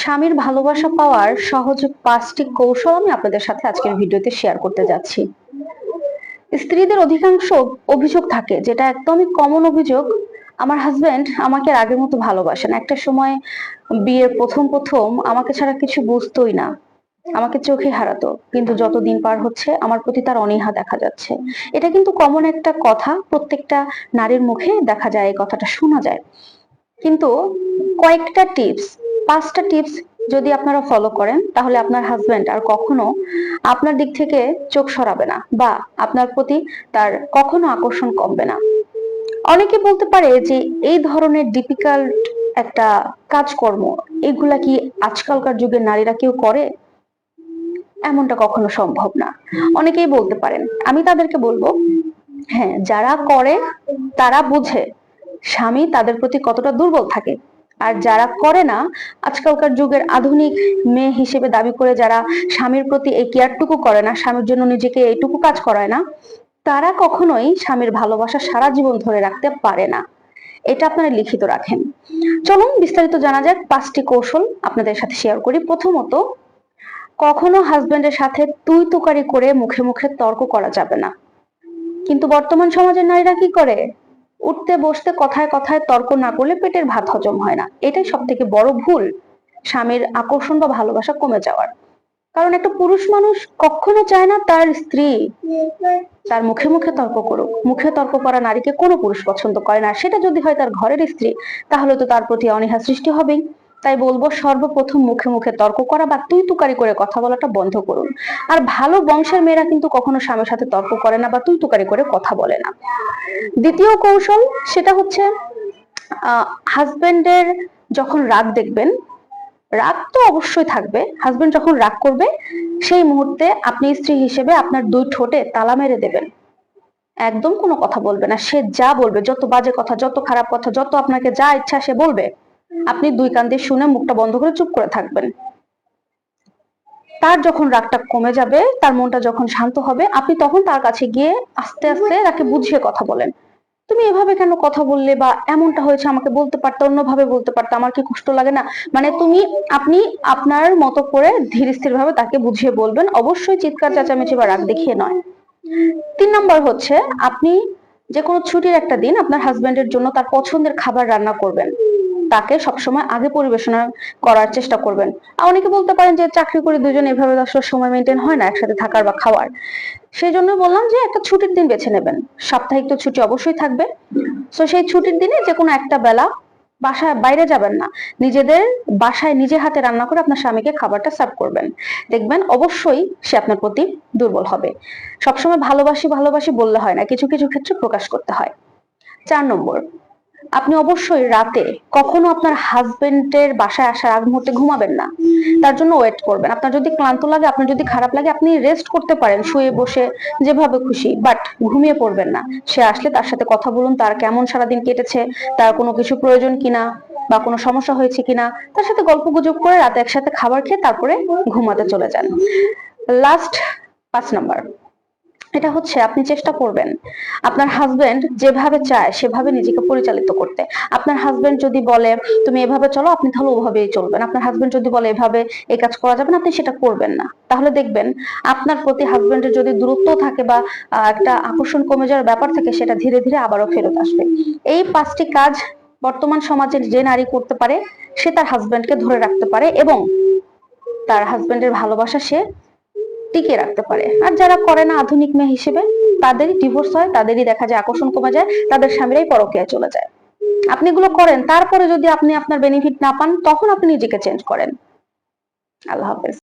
স্বামীর ভালোবাসা পাওয়ার সহজ 5টি কৌশল আমি আপনাদের সাথে আজকের ভিডিওতে শেয়ার করতে যাচ্ছি। স্ত্রীদের অধিকাংশ অভিযোগ থাকে, যেটা একদমই কমন অভিযোগ, আমার হাজবেন্ড আমাকে আর আগের মতো ভালোবাসে না। একটা সময় বিয়ের প্রথম প্রথম আমাকে ছাড়া কিছু বুঝতোই না, আমাকে চোখে হারাতো, কিন্তু যত দিন পার হচ্ছে আমার প্রতি তার অনীহা দেখা যাচ্ছে। এটা কিন্তু কমন একটা কথা, প্রত্যেকটা নারীর মুখে দেখা যায়, এই কথাটা শোনা যায়। কিন্তু কয়েকটা টিপস, 5টা টিপস যদি আপনারা ফলো করেন, তাহলে আপনার হাজবেন্ড আর কখনো আপনার দিক থেকে চোখ সরাবে না, বা আপনার প্রতি তার কখনো আকর্ষণ কমবে না। অনেকে বলতে পারে যে এই ধরনের ডিফিকাল্ট একটা কাজকর্ম, এগুলা কি আজকালকার যুগের নারীরা কেউ করে? এমনটা কখনো সম্ভব না। অনেকেই বলতে পারেন, আমি তাদেরকে বলবো, হ্যাঁ, যারা করে তারা বুঝে স্বামী তাদের প্রতি কতটা দুর্বল থাকে। আর যারা করে না, আজকালকার যুগের আধুনিক মেয়ে হিসেবে দাবি করে যারা স্বামীর প্রতি এই কেয়ারটুকু করে না, স্বামীর জন্য নিজেকে এইটুকু কাজ করায় না, তারা কখনোই স্বামীর ভালোবাসা সারা জীবন ধরে রাখতে পারে না। এটা আপনারা লিখিত রাখেন। চলুন বিস্তারিত জানা যাক। 5টি কৌশল আপনাদের সাথে শেয়ার করি। প্রথমত, কখনো হাজবেন্ডের সাথে তুই তুকারি করে মুখে মুখে তর্ক করা যাবে না। কিন্তু বর্তমান সমাজের নারীরা কি করে? উঠতে বসতে কথায় কথায় তর্ক না করলে পেটের ভাত হজম হয় না। এটাই সব থেকে বড় ভুল স্বামীর আকর্ষণ বা ভালোবাসা কমে যাওয়ার। কারণ একটা পুরুষ মানুষ কখনো চায় না তার স্ত্রী তার মুখে মুখে তর্ক করুক। মুখে তর্ক করা নারীকে কোনো পুরুষ পছন্দ করে না। সেটা যদি হয় তার ঘরের স্ত্রী, তাহলে তো তার প্রতি অনীহা সৃষ্টি হবেই। তাই বলবো, সর্বপ্রথম মুখে মুখে তর্ক করা বা তুই তুকারি করে কথা বলাটা বন্ধ করুন। আর ভালো বংশের মেয়েরা কিন্তু কখনো স্বামীর সাথে তর্ক করে না বা তুই তুকারি করে কথা বলে না। দ্বিতীয় কৌশল, সেটা হচ্ছে হাজবেন্ডের যখন রাগ দেখবেন, রাগ তো অবশ্যই থাকবে, হাজবেন্ড যখন রাগ করবে সেই মুহূর্তে আপনি স্ত্রী হিসেবে আপনার 2 ঠোঁটে তালা মেরে দেবেন। একদম কোনো কথা বলবে না। সে যা বলবে, যত বাজে কথা, যত খারাপ কথা, যত আপনাকে যা ইচ্ছা সে বলবে, আপনি 2 কান দিয়ে শুনে মুখটা বন্ধ করে চুপ করে থাকবেন। তার যখন রাগটা কমে যাবে, তার মনটা যখন শান্ত হবে, আপনি তখন তার কাছে গিয়ে আস্তে আস্তে তাকে বুঝিয়ে কথা বলেন। তুমি এভাবে কেন কথা বললে, বা এমনটা হয়েছে, আমাকে বলতে পারতে, অন্যভাবে বলতে পারতে, আমার কি কষ্ট লাগে না? মানে আপনি আপনার মতো করে ধীর স্থির ভাবে তাকে বুঝিয়ে বলবেন, অবশ্যই চিৎকার চেঁচামেচি বা রাগ দেখিয়ে নয়। 3 নাম্বার হচ্ছে, আপনি যে কোনো ছুটির একটা দিন আপনার হাজবেন্ডের জন্য তার পছন্দের খাবার রান্না করবেন। তাকে সবসময় আগে পরিবেশনা করার চেষ্টা করবেন। অনেকে বলতে পারেন যে চাকরি করে দুজন এভাবে আসলে সময় মেনটেন হয় না একসাথে থাকার বা খাওয়ার। সেই জন্য বললাম যে একটা ছুটির দিন বেছে নেবেন। সাপ্তাহিক তো ছুটি অবশ্যই থাকবে। তো সেই ছুটির দিনে যে কোনো একটা বেলা বাসায় বাইরে যাবেন না, নিজেদের বাসায় নিজে হাতে রান্না করে আপনার স্বামীকে খাবারটা সার্ভ করবেন। দেখবেন অবশ্যই সে আপনার প্রতি দুর্বল হবে। সবসময় ভালোবাসি ভালোবাসি বললে হয় না, কিছু কিছু ক্ষেত্রে প্রকাশ করতে হয়। 4 নম্বর, আপনি অবশ্যই রাতে কখনো আপনার হাজবেন্ডের বাসায় আসার আগ মুহূর্তে ঘুমাবেন না। তার জন্য ওয়েট করবেন। আপনার যদি ক্লান্ত লাগে, আপনার যদি খারাপ লাগে, আপনি রেস্ট করতে পারেন শুয়ে বসে, যেভাবে খুশি, বাট ঘুমিয়ে পড়বেন না। সে আসলে তার সাথে কথা বলুন, তার কেমন সারাদিন কেটেছে, তার কোনো কিছু প্রয়োজন কিনা বা কোনো সমস্যা হয়েছে কিনা, তার সাথে গল্প গুজব করে রাতে একসাথে খাবার খেয়ে তারপরে ঘুমাতে চলে যান। লাস্ট 5 নাম্বার, এটা হচ্ছে আপনি চেষ্টা করবেন আপনার হাজবেন্ড যেভাবে চায় সেভাবে নিজেকে পরিচালিত করতে। আপনার হাজবেন্ড যদি বলে তুমি এভাবে চলো, আপনি তাহলে ওভাবেই চলবেন। আপনার হাজবেন্ড যদি বলে এভাবে এই কাজ করা যাবে না, আপনি সেটা করবেন না। তাহলে দেখবেন আপনার প্রতি হাজবেন্ডের যদি দূরত্ব থাকে বা একটা আকর্ষণ কমে যাওয়ার ব্যাপার থাকে, সেটা ধীরে ধীরে আবারও ফেরত আসবে। এই 5টি কাজ বর্তমান সমাজের যে নারী করতে পারে, সে তার হাজবেন্ডকে ধরে রাখতে পারে এবং তার হাজবেন্ডের ভালোবাসা সে টিকিয়ে রাখতে পারে। আর যারা করে না, আধুনিক মেয়ে হিসেবে, তাদেরই ডিভোর্স হয়, তাদেরই দেখা যায় আকর্ষণ কমে যায়, তাদের স্বামীরাই পরকীয়ায় চলে যায়। আপনি এগুলো করেন, তারপরে যদি আপনি আপনার বেনিফিট না পান, তখন আপনি নিজেকে চেঞ্জ করেন। আল্লাহ হাফেজ।